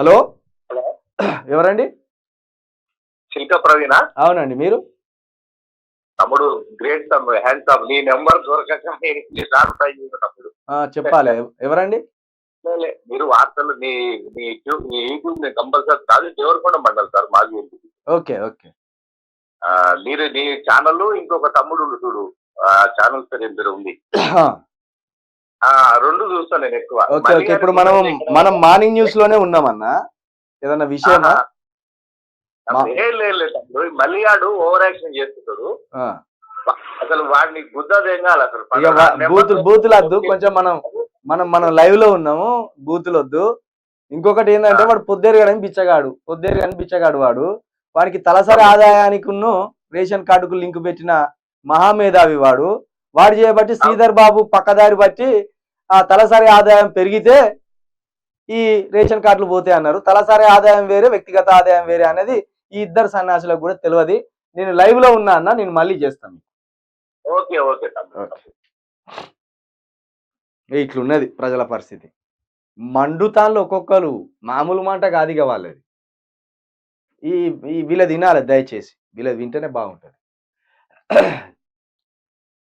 Hello! Hello! ఎవరండి? చిల్క ప్రవీణా? అవునండి. మీరు? తమ్ముడు గ్రేట్ తమ్ముడు. హ్యాండ్సమ్. నీ నంబర్ దొరకక నేను ఇన్ని సార్లు ట్రై చేశా తమ్ముడు. చెప్పాలి. ఎవరండి? మీరు వార్తలు మీ యూట్యూబ్ నేను కంపల్సరీ కాదు దేవరకొండ మండల్ సార్ మాది ఊరు. ఓకే. ఓకే. మీరు నీ ఛానల్ ఇంకొక తమ్ముడు ఉండు చూడు. ఛానల్ పేరు ఏం పేరు ఉంది. ఆ! 2 చూస్తాను నేను ఎక్కువ. ఓకే. ఓకే. ఇప్పుడు మనం మార్నింగ్ న్యూస్‌లోనే ఉన్నామన్నా. ఏదన్నా విషయమా? లేదు తమ్ముడు. మళ్ళీ ఆడు ఓవర్ యాక్షన్ చేస్తుంటాడు. ఆ! అసలు వాడిని గుద్దదేంగాలి అసలు. ఇక బూతులొద్దు. కొంచెం మనం లైవ్‌లో ఉన్నాము. బూతులొద్దు. ఇంకొకటి ఏందంటే వాడు పొద్దేరుగాడని బిచ్చగాడు వాడు. వాడికి తలసరి ఆదాయానికున్ను రేషన్ కార్డుకు లింక్ పెట్టిన మహామేధావి వాడు. వాడు చేయబట్టి శ్రీధర్ బాబు పక్కదారి బట్టి ఆ తలసరి ఆదాయం పెరిగితే ఈ రేషన్ కార్డులు పోతాయి అన్నారు. తలసరి ఆదాయం వేరే, వ్యక్తిగత ఆదాయం వేరే అనేది ఈ ఇద్దరు సన్యాసులకు కూడా తెలియదు. నేను లైవ్ లో ఉన్నా అన్న, నేను మళ్ళీ చేస్తాను. ఓకే ఓకే ఇట్లున్నది ప్రజల పరిస్థితి. మండుతాన్లు ఒక్కొక్కరు మామూలు మాట కాదిగా వాళ్ళది. వీళ్ళది వినాలి దయచేసి. వీళ్ళది వింటేనే బాగుంటుంది.